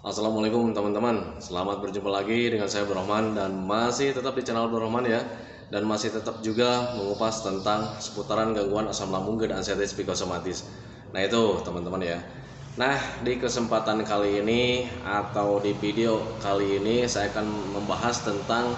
Assalamualaikum teman-teman, selamat berjumpa lagi dengan saya Bro Rahman dan masih tetap di channel Bro Rahman ya. Dan masih tetap juga mengupas tentang seputaran gangguan asam lambung dan anxiety psikosomatis. Nah itu teman-teman ya. Nah di kesempatan kali ini atau di video kali ini saya akan membahas tentang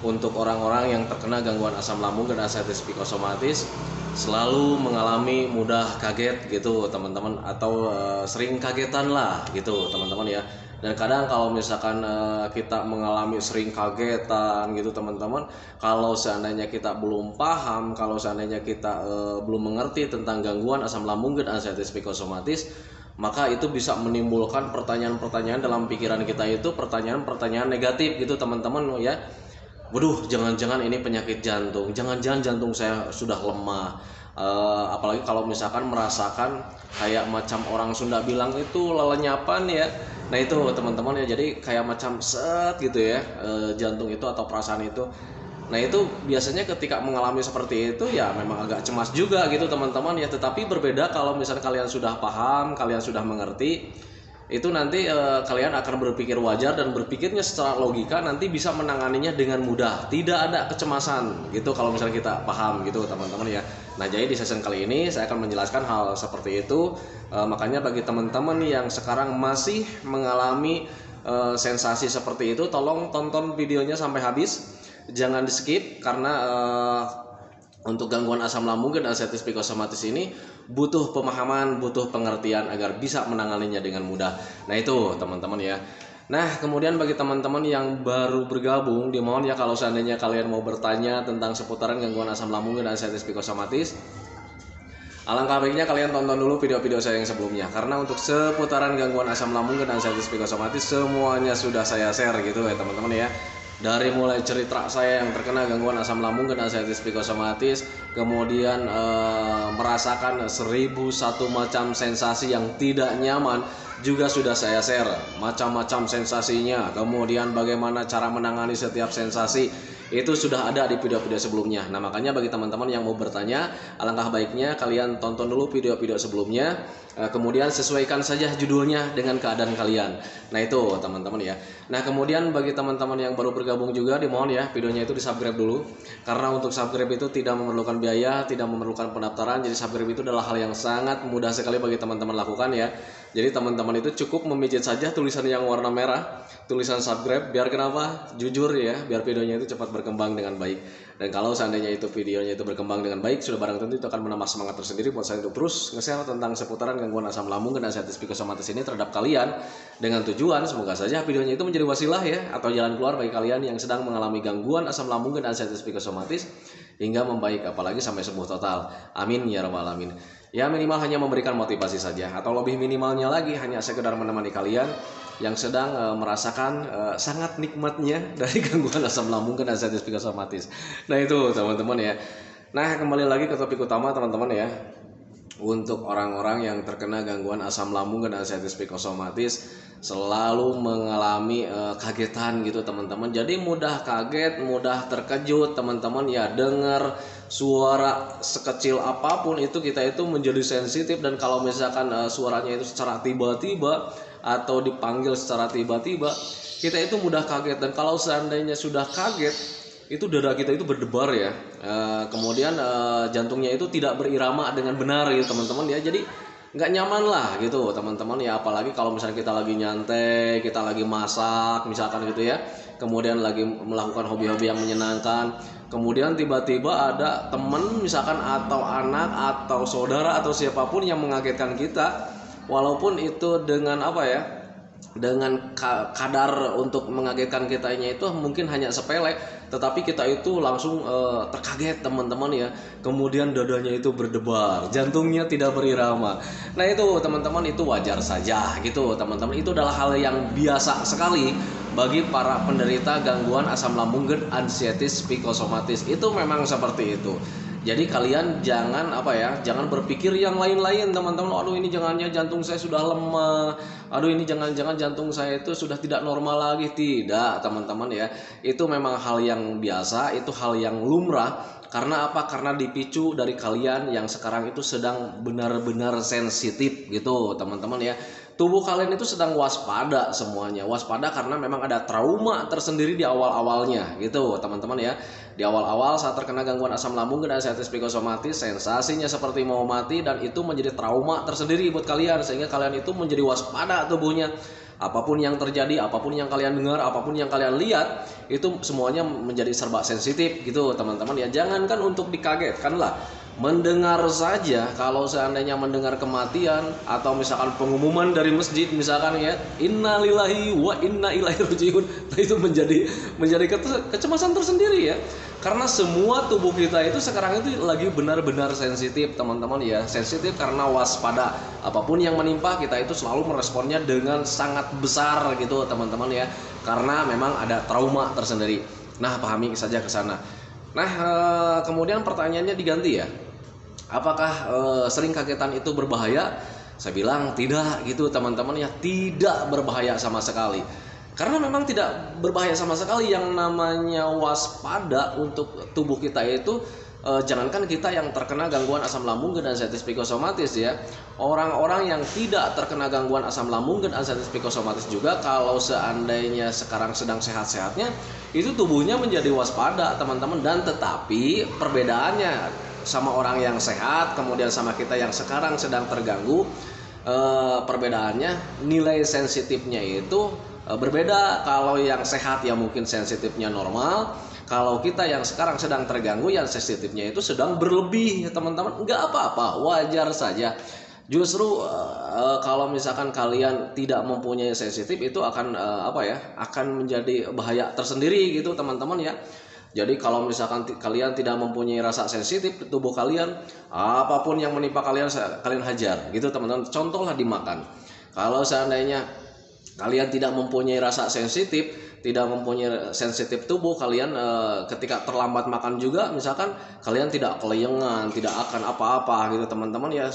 untuk orang-orang yang terkena gangguan asam lambung dan anxiety psikosomatis selalu mengalami mudah kaget gitu teman-teman, atau sering kagetan lah gitu teman-teman ya. Dan kadang kalau misalkan kita mengalami sering kagetan gitu teman-teman, kalau seandainya kita belum paham, kalau seandainya kita belum mengerti tentang gangguan asam lambung dan anxiety psikosomatis, maka itu bisa menimbulkan pertanyaan-pertanyaan dalam pikiran kita, itu pertanyaan-pertanyaan negatif gitu teman-teman ya. Waduh, jangan-jangan ini penyakit jantung, jangan-jangan jantung saya sudah lemah. Apalagi kalau misalkan merasakan kayak macam orang Sunda bilang itu lelenyapan ya. Nah itu teman-teman ya, jadi kayak macam set gitu ya, jantung itu atau perasaan itu. Nah itu biasanya ketika mengalami seperti itu ya memang agak cemas juga gitu teman-teman ya. Tetapi berbeda kalau misalkan kalian sudah paham, kalian sudah mengerti, itu nanti kalian akan berpikir wajar dan berpikirnya secara logika, nanti bisa menanganinya dengan mudah, tidak ada kecemasan gitu kalau misalnya kita paham gitu teman-teman ya. Nah jadi di session kali ini saya akan menjelaskan hal seperti itu. Makanya bagi teman-teman yang sekarang masih mengalami sensasi seperti itu, tolong tonton videonya sampai habis, jangan di skip, karena untuk gangguan asam lambung dan anxiety psikosomatis ini butuh pemahaman, butuh pengertian agar bisa menanganinya dengan mudah. Nah itu teman-teman ya. Nah kemudian bagi teman-teman yang baru bergabung, dimohon ya kalau seandainya kalian mau bertanya tentang seputaran gangguan asam lambung dan anxiety psikosomatis, alangkah baiknya kalian tonton dulu video-video saya yang sebelumnya. Karena untuk seputaran gangguan asam lambung dan anxiety psikosomatis semuanya sudah saya share gitu ya teman-teman ya. Dari mulai cerita saya yang terkena gangguan asam lambung dan anxiety psikosomatis, kemudian merasakan 1001 macam sensasi yang tidak nyaman juga sudah saya share, macam-macam sensasinya, kemudian bagaimana cara menangani setiap sensasi itu sudah ada di video-video sebelumnya. Nah makanya bagi teman-teman yang mau bertanya, alangkah baiknya kalian tonton dulu video-video sebelumnya, kemudian sesuaikan saja judulnya dengan keadaan kalian. Nah itu teman-teman ya. Nah kemudian bagi teman-teman yang baru bergabung juga, dimohon ya videonya itu di subscribe dulu, karena untuk subscribe itu tidak memerlukan biaya, tidak memerlukan pendaftaran. Jadi subscribe itu adalah hal yang sangat mudah sekali bagi teman-teman lakukan ya. Jadi teman-teman itu cukup memijit saja tulisan yang warna merah, tulisan subscribe, biar kenapa? Jujur ya, biar videonya itu cepat berkembang dengan baik. Dan kalau seandainya itu videonya itu berkembang dengan baik, sudah barang tentu itu akan menambah semangat tersendiri buat saya untuk terus nge-share tentang seputaran gangguan asam lambung dan anxiety psikosomatis ini terhadap kalian, dengan tujuan semoga saja videonya itu menjadi wasilah ya, atau jalan keluar bagi kalian yang sedang mengalami gangguan asam lambung dan anxiety psikosomatis hingga membaik, apalagi sampai sembuh total. Amin ya rabbal alamin. Ya minimal hanya memberikan motivasi saja, atau lebih minimalnya lagi hanya sekedar menemani kalian yang sedang merasakan sangat nikmatnya dari gangguan asam lambung dan anxiety psikosomatis. Nah itu teman-teman ya. Nah kembali lagi ke topik utama teman-teman ya. Untuk orang-orang yang terkena gangguan asam lambung dan anxiety psikosomatis selalu mengalami kagetan gitu teman-teman. Jadi mudah kaget, mudah terkejut teman-teman ya. Dengar suara sekecil apapun itu kita itu menjadi sensitif, dan kalau misalkan suaranya itu secara tiba-tiba atau dipanggil secara tiba-tiba, kita itu mudah kaget. Dan kalau seandainya sudah kaget, itu dada kita itu berdebar ya, kemudian jantungnya itu tidak berirama dengan benar gitu teman-teman ya. Jadi nggak nyaman lah gitu teman-teman ya, apalagi kalau misalnya kita lagi nyantai, kita lagi masak misalkan gitu ya, kemudian lagi melakukan hobi-hobi yang menyenangkan, kemudian tiba-tiba ada teman misalkan atau anak atau saudara atau siapapun yang mengagetkan kita, walaupun itu dengan apa ya, dengan kadar untuk mengagetkan kitanya itu mungkin hanya sepele, tetapi kita itu langsung terkaget teman-teman ya. Kemudian dadanya itu berdebar, jantungnya tidak berirama. Nah itu teman-teman, itu wajar saja gitu teman-teman. Itu adalah hal yang biasa sekali bagi para penderita gangguan asam lambung dan anxiety psikosomatis. Itu memang seperti itu. Jadi kalian jangan jangan berpikir yang lain-lain teman-teman. Aduh ini jangannya jantung saya sudah lemah, aduh ini jangan-jangan jantung saya itu sudah tidak normal lagi. Tidak teman-teman ya, itu memang hal yang biasa, itu hal yang lumrah. Karena apa? Karena dipicu dari kalian yang sekarang itu sedang benar-benar sensitif gitu teman-teman ya. tubuh kalian itu sedang waspada semuanya. Waspada karena memang ada trauma tersendiri di awal-awalnya gitu teman-teman ya. Di awal-awal saat terkena gangguan asam lambung dan anxieties psikosomatis, sensasinya seperti mau mati dan itu menjadi trauma tersendiri buat kalian, sehingga kalian itu menjadi waspada tubuhnya. Apapun yang terjadi, apapun yang kalian dengar, apapun yang kalian lihat, itu semuanya menjadi serba sensitif gitu teman-teman ya. Jangankan untuk dikagetkan lah, mendengar saja, kalau seandainya mendengar kematian atau misalkan pengumuman dari masjid misalkan ya, innalillahi wa inna ilaihi rajiun, nah itu menjadi kecemasan tersendiri ya. Karena semua tubuh kita itu sekarang itu lagi benar-benar sensitif teman-teman ya. Sensitif karena waspada. Apapun yang menimpa kita itu selalu meresponnya dengan sangat besar gitu teman-teman ya. Karena memang ada trauma tersendiri. Nah, pahami saja ke sana. Nah, kemudian pertanyaannya diganti ya. Apakah sering kagetan itu berbahaya? Saya bilang tidak gitu teman-teman ya. Tidak berbahaya sama sekali. Karena memang tidak berbahaya sama sekali. Yang namanya waspada untuk tubuh kita itu jangankan kita yang terkena gangguan asam lambung dan anxieties psikosomatis ya. Orang-orang yang tidak terkena gangguan asam lambung dan anxieties psikosomatis juga, kalau seandainya sekarang sedang sehat-sehatnya, itu tubuhnya menjadi waspada teman-teman. Dan tetapi perbedaannya sama orang yang sehat kemudian sama kita yang sekarang sedang terganggu, perbedaannya nilai sensitifnya itu berbeda. Kalau yang sehat ya mungkin sensitifnya normal. Kalau kita yang sekarang sedang terganggu, yang sensitifnya itu sedang berlebih teman-teman. Enggak apa-apa, wajar saja. Justru kalau misalkan kalian tidak mempunyai sensitif, itu akan akan menjadi bahaya tersendiri gitu teman-teman ya. Jadi kalau misalkan kalian tidak mempunyai rasa sensitif di tubuh kalian, apapun yang menimpa kalian hajar gitu teman-teman. Contohlah dimakan. Kalau seandainya kalian tidak mempunyai rasa sensitif, tidak mempunyai sensitif tubuh, kalian ketika terlambat makan juga misalkan kalian tidak kelayangan, tidak akan apa-apa gitu teman-teman ya,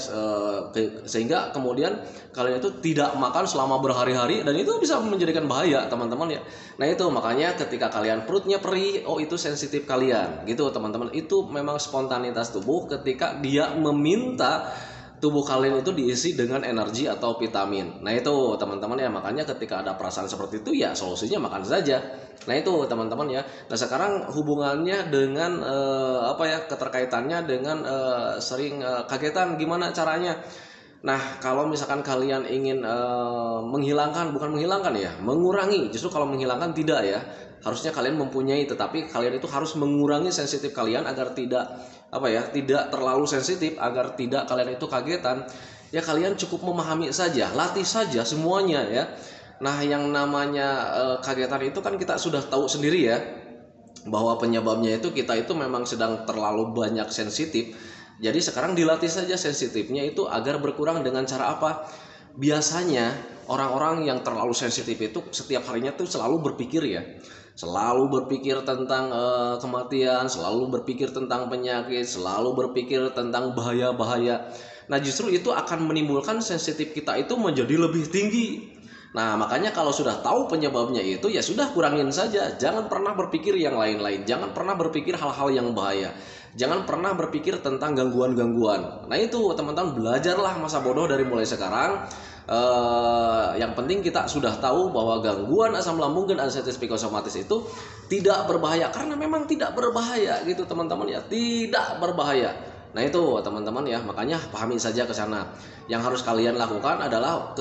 sehingga kemudian kalian itu tidak makan selama berhari-hari dan itu bisa menjadikan bahaya teman-teman ya. Nah itu makanya ketika kalian perutnya perih, oh itu sensitif kalian gitu teman-teman. Itu memang spontanitas tubuh ketika dia meminta tubuh kalian itu diisi dengan energi atau vitamin. Nah itu teman-teman ya, makanya ketika ada perasaan seperti itu ya solusinya makan saja. Nah itu teman-teman ya. Nah sekarang hubungannya dengan keterkaitannya dengan sering kagetan, gimana caranya? Nah kalau misalkan kalian ingin mengurangi, justru kalau menghilangkan tidak ya. Harusnya kalian mempunyai, tetapi kalian itu harus mengurangi sensitif kalian agar tidak tidak terlalu sensitif, agar tidak kalian itu kagetan. Ya kalian cukup memahami saja, latih saja semuanya ya. Nah yang namanya kagetan itu kan kita sudah tahu sendiri ya, bahwa penyebabnya itu kita itu memang sedang terlalu banyak sensitif. Jadi sekarang dilatih saja sensitifnya itu agar berkurang dengan cara apa? Biasanya orang-orang yang terlalu sensitif itu setiap harinya tuh selalu berpikir ya, selalu berpikir tentang kematian, selalu berpikir tentang penyakit, selalu berpikir tentang bahaya-bahaya. Nah justru itu akan menimbulkan sensitif kita itu menjadi lebih tinggi. Nah makanya kalau sudah tahu penyebabnya itu ya sudah kurangin saja. Jangan pernah berpikir yang lain-lain, jangan pernah berpikir hal-hal yang bahaya, jangan pernah berpikir tentang gangguan-gangguan. Nah itu teman-teman, belajarlah masa bodoh dari mulai sekarang. Yang penting kita sudah tahu bahwa gangguan asam lambung dan anxieties psikosomatis itu tidak berbahaya, karena memang tidak berbahaya gitu teman-teman ya, tidak berbahaya. Nah itu teman-teman ya, makanya pahami saja ke sana. Yang harus kalian lakukan adalah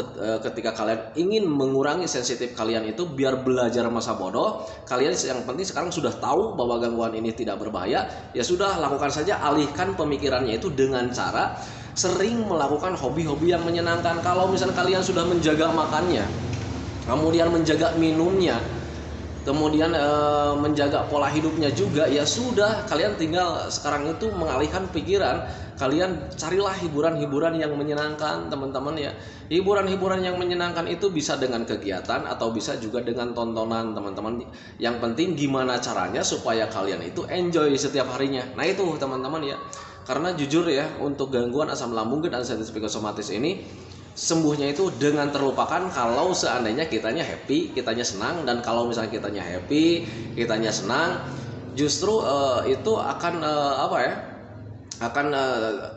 ketika kalian ingin mengurangi sensitif kalian itu biar belajar masa bodoh, kalian yang penting sekarang sudah tahu bahwa gangguan ini tidak berbahaya, ya sudah lakukan saja, alihkan pemikirannya itu dengan cara sering melakukan hobi-hobi yang menyenangkan. Kalau misalnya kalian sudah menjaga makannya, kemudian menjaga minumnya, kemudian menjaga pola hidupnya juga, ya sudah kalian tinggal sekarang itu mengalihkan pikiran. Kalian carilah hiburan-hiburan yang menyenangkan teman-teman ya. Hiburan-hiburan yang menyenangkan itu bisa dengan kegiatan atau bisa juga dengan tontonan teman-teman. Yang penting gimana caranya supaya kalian itu enjoy setiap harinya. Nah itu teman-teman ya. Karena jujur ya, untuk gangguan asam lambung dan anxieties psikosomatis ini sembuhnya itu dengan terlupakan kalau seandainya kitanya happy, kitanya senang. Dan kalau misalnya kitanya happy, kitanya senang, justru itu akan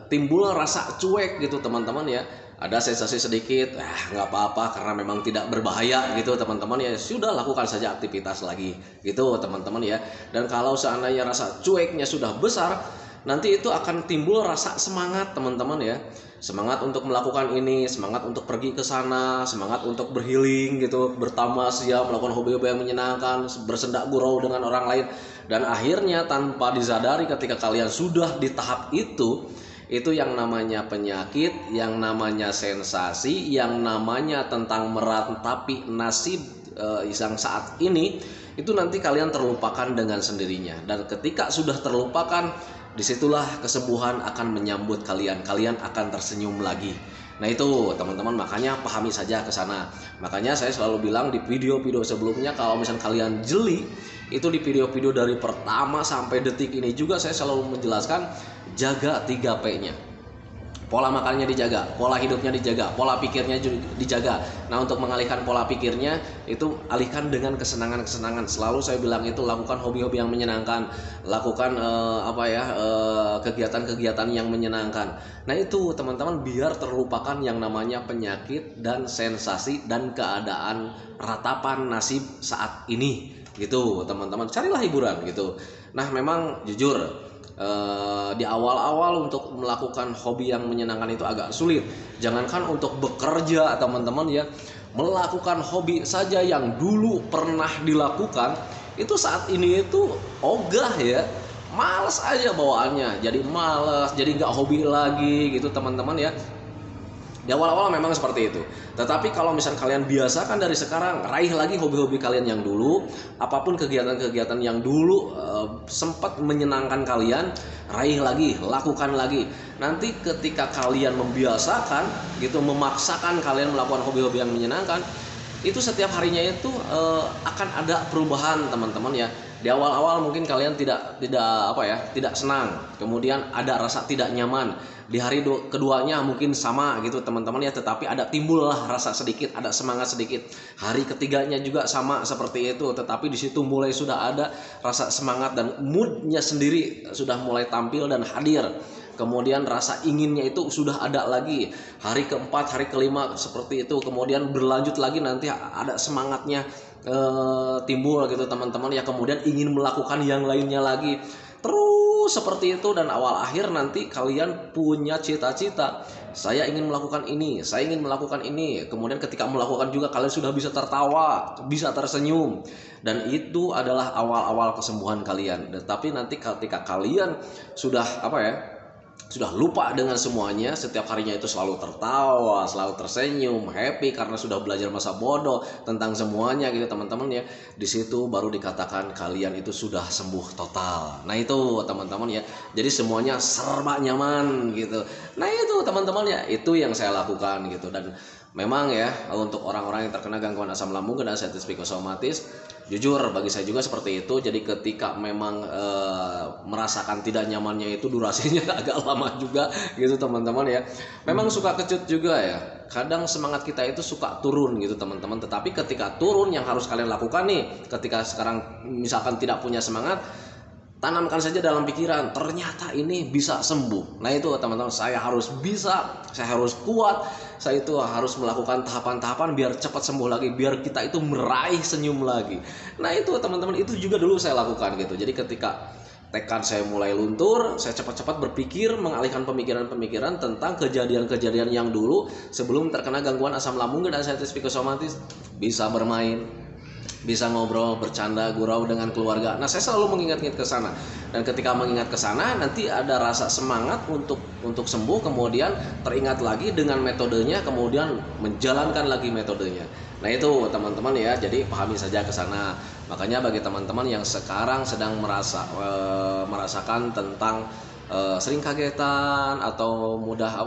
timbul rasa cuek gitu teman-teman ya. ada sensasi sedikit, nggak apa-apa karena memang tidak berbahaya gitu teman-teman ya, sudah lakukan saja aktivitas lagi gitu teman-teman ya. Dan kalau seandainya rasa cueknya sudah besar, nanti itu akan timbul rasa semangat teman-teman ya, semangat untuk melakukan ini, semangat untuk pergi ke sana, semangat untuk berhealing gitu, bertamasya, melakukan hobi-hobi yang menyenangkan, bersendak gurau dengan orang lain. Dan akhirnya tanpa disadari ketika kalian sudah di tahap itu yang namanya penyakit, yang namanya sensasi, yang namanya tentang meratapi nasib yang saat ini, itu nanti kalian terlupakan dengan sendirinya. Dan ketika sudah terlupakan, disitulah kesembuhan akan menyambut kalian, kalian akan tersenyum lagi. Nah itu teman-teman, makanya pahami saja ke sana. Makanya saya selalu bilang di video-video sebelumnya, kalau misalnya kalian jeli, itu di video-video dari pertama sampai detik ini juga saya selalu menjelaskan, jaga 3P-nya. Pola makannya dijaga, pola hidupnya dijaga, pola pikirnya dijaga. Nah untuk mengalihkan pola pikirnya, itu alihkan dengan kesenangan-kesenangan. Selalu saya bilang itu lakukan hobi-hobi yang menyenangkan, lakukan kegiatan-kegiatan yang menyenangkan. Nah itu teman-teman, biar terlupakan yang namanya penyakit dan sensasi dan keadaan ratapan nasib saat ini gitu teman-teman. Carilah hiburan gitu. Nah memang jujur, di awal-awal untuk melakukan hobi yang menyenangkan itu agak sulit. Jangankan untuk bekerja teman-teman ya, melakukan hobi saja yang dulu pernah dilakukan itu saat ini itu ogah ya, males aja bawaannya, jadi males, jadi nggak hobi lagi gitu teman-teman ya. Di awal-awal memang seperti itu. Tetapi kalau misalnya kalian biasakan dari sekarang, raih lagi hobi-hobi kalian yang dulu, apapun kegiatan-kegiatan yang dulu sempat menyenangkan kalian, raih lagi, lakukan lagi. Nanti ketika kalian membiasakan gitu, memaksakan kalian melakukan hobi-hobi yang menyenangkan, itu setiap harinya itu akan ada perubahan teman-teman ya. Di awal-awal mungkin kalian tidak senang, kemudian ada rasa tidak nyaman. Di hari keduanya mungkin sama gitu teman-teman ya, tetapi ada timbullah rasa sedikit, ada semangat sedikit. Hari ketiganya juga sama seperti itu, tetapi di situ mulai sudah ada rasa semangat dan moodnya sendiri sudah mulai tampil dan hadir. Kemudian rasa inginnya itu sudah ada lagi. Hari keempat, hari kelima seperti itu. Kemudian berlanjut lagi, nanti ada semangatnya timbul gitu teman-teman ya. Kemudian ingin melakukan yang lainnya lagi. Terus seperti itu, dan awal akhir nanti kalian punya cita-cita. Saya ingin melakukan ini, saya ingin melakukan ini. Kemudian ketika melakukan juga kalian sudah bisa tertawa, bisa tersenyum. Dan itu adalah awal-awal kesembuhan kalian. Tapi nanti ketika kalian sudah sudah lupa dengan semuanya, setiap harinya itu selalu tertawa, selalu tersenyum, happy karena sudah belajar masa bodoh tentang semuanya gitu teman-teman ya. Di situ baru dikatakan kalian itu sudah sembuh total. Nah itu teman-teman ya. Jadi semuanya serba nyaman gitu. Nah itu teman-teman ya, itu yang saya lakukan gitu. Dan memang ya, untuk orang-orang yang terkena gangguan asam lambung dan anxiety psikosomatis, jujur bagi saya juga seperti itu. Jadi ketika memang merasakan tidak nyamannya itu durasinya agak lama juga gitu teman-teman ya. Memang suka kecut juga ya. Kadang semangat kita itu suka turun gitu teman-teman. Tetapi ketika turun, yang harus kalian lakukan nih, ketika sekarang misalkan tidak punya semangat, tanamkan saja dalam pikiran, ternyata ini bisa sembuh. Nah itu teman-teman, saya harus bisa, saya harus kuat, saya itu harus melakukan tahapan-tahapan biar cepat sembuh lagi, biar kita itu meraih senyum lagi. Nah itu teman-teman, itu juga dulu saya lakukan gitu. Jadi ketika tekad saya mulai luntur, saya cepat-cepat berpikir, mengalihkan pemikiran-pemikiran tentang kejadian-kejadian yang dulu sebelum terkena gangguan asam lambung dan anxiety psikosomatis. Bisa bermain, bisa ngobrol, bercanda, gurau dengan keluarga. Nah, saya selalu mengingat-ingat ke sana. Dan ketika mengingat ke sana, nanti ada rasa semangat untuk sembuh, kemudian teringat lagi dengan metodenya, kemudian menjalankan lagi metodenya. Nah, itu teman-teman ya. Jadi pahami saja ke sana. Makanya bagi teman-teman yang sekarang sedang merasakan tentang sering kagetan atau mudah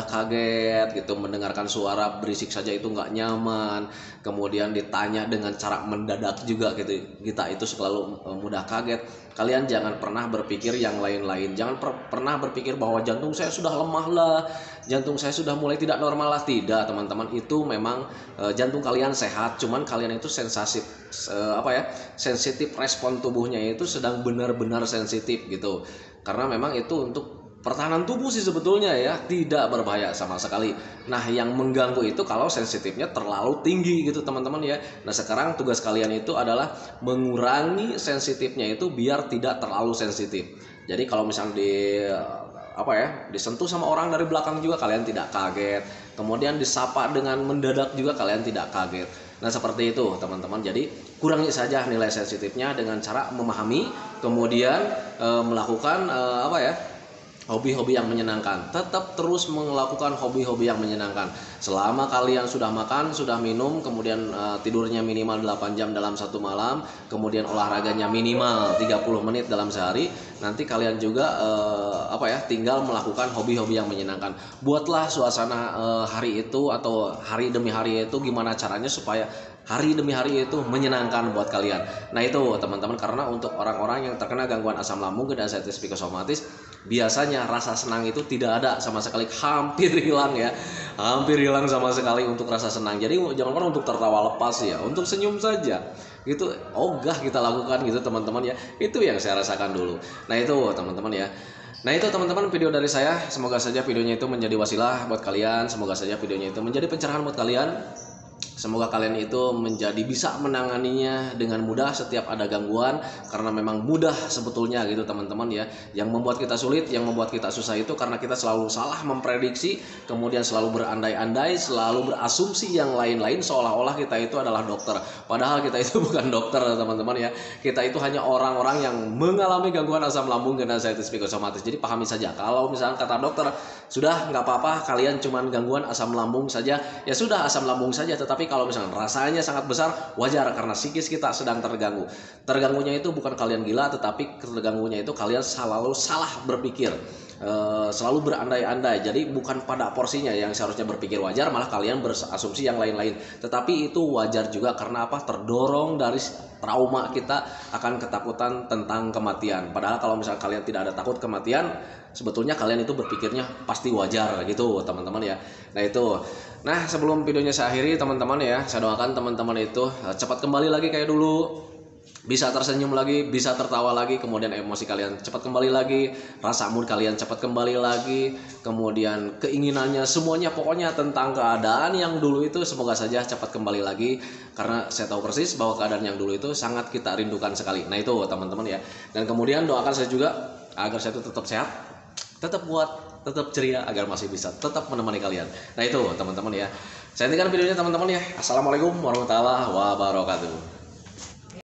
kaget gitu, mendengarkan suara berisik saja itu nggak nyaman, kemudian ditanya dengan cara mendadak juga gitu, kita itu selalu mudah kaget. Kalian jangan pernah berpikir yang lain-lain, jangan pernah berpikir bahwa jantung saya sudah lemah lah, jantung saya sudah mulai tidak normal lah. Tidak teman-teman, itu memang jantung kalian sehat, cuman kalian itu sensitif respon tubuhnya itu sedang benar-benar sensitif gitu. Karena memang itu untuk pertahanan tubuh sih sebetulnya ya, tidak berbahaya sama sekali. Nah, yang mengganggu itu kalau sensitifnya terlalu tinggi gitu teman-teman ya. Nah, sekarang tugas kalian itu adalah mengurangi sensitifnya itu biar tidak terlalu sensitif. Jadi kalau misalnya disentuh sama orang dari belakang juga kalian tidak kaget. Kemudian disapa dengan mendadak juga kalian tidak kaget. Nah, seperti itu teman-teman. Jadi kurangi saja nilai sensitifnya dengan cara memahami, kemudian melakukan hobi-hobi yang menyenangkan. Tetap terus melakukan hobi-hobi yang menyenangkan. Selama kalian sudah makan, sudah minum, kemudian tidurnya minimal 8 jam dalam satu malam, kemudian olahraganya minimal 30 menit dalam sehari, nanti kalian juga tinggal melakukan hobi-hobi yang menyenangkan. Buatlah suasana hari itu atau hari demi hari itu gimana caranya supaya hari demi hari itu menyenangkan buat kalian. Nah, itu teman-teman, karena untuk orang-orang yang terkena gangguan asam lambung dan anxiety psikosomatis, biasanya rasa senang itu tidak ada sama sekali, hampir hilang ya, hampir hilang sama sekali untuk rasa senang. Jadi jangan pernah untuk tertawa lepas ya, untuk senyum saja gitu ogah kita lakukan gitu teman-teman ya. Itu yang saya rasakan dulu. Nah, itu teman-teman ya. Nah, itu teman-teman video dari saya. Semoga saja videonya itu menjadi wasilah buat kalian. Semoga saja videonya itu menjadi pencerahan buat kalian. Semoga kalian itu menjadi bisa menanganinya dengan mudah setiap ada gangguan, karena memang mudah sebetulnya gitu teman-teman ya. Yang membuat kita sulit, yang membuat kita susah itu karena kita selalu salah memprediksi, kemudian selalu berandai-andai, selalu berasumsi yang lain-lain seolah-olah kita itu adalah dokter. Padahal kita itu bukan dokter teman-teman ya. Kita itu hanya orang-orang yang mengalami gangguan asam lambung dan anxiety psikosomatis. Jadi pahami saja, kalau misalnya kata dokter sudah nggak apa-apa, kalian cuman gangguan asam lambung saja, ya sudah asam lambung saja. Tetapi kalau misalnya rasanya sangat besar, wajar karena psikis kita sedang terganggu. Terganggunya itu bukan kalian gila, tetapi terganggunya itu kalian selalu salah berpikir, selalu berandai-andai. Jadi bukan pada porsinya yang seharusnya berpikir wajar, malah kalian berasumsi yang lain-lain. Tetapi itu wajar juga karena apa? Terdorong dari trauma kita akan ketakutan tentang kematian. Padahal kalau misalnya kalian tidak ada takut kematian, sebetulnya kalian itu berpikirnya pasti wajar gitu teman-teman ya. Nah, itu. Nah, sebelum videonya saya akhiri teman-teman ya, saya doakan teman-teman itu cepat kembali lagi kayak dulu, bisa tersenyum lagi, bisa tertawa lagi, kemudian emosi kalian cepat kembali lagi, rasa mood kalian cepat kembali lagi, kemudian keinginannya semuanya pokoknya tentang keadaan yang dulu itu semoga saja cepat kembali lagi, karena saya tahu persis bahwa keadaan yang dulu itu sangat kita rindukan sekali. Nah, itu teman-teman ya. Dan kemudian doakan saya juga agar saya itu tetap sehat, tetap kuat, tetap ceria, agar masih bisa tetap menemani kalian. Nah, itu teman-teman ya. Saya hentikan videonya teman-teman ya. Assalamualaikum warahmatullahi wabarakatuh.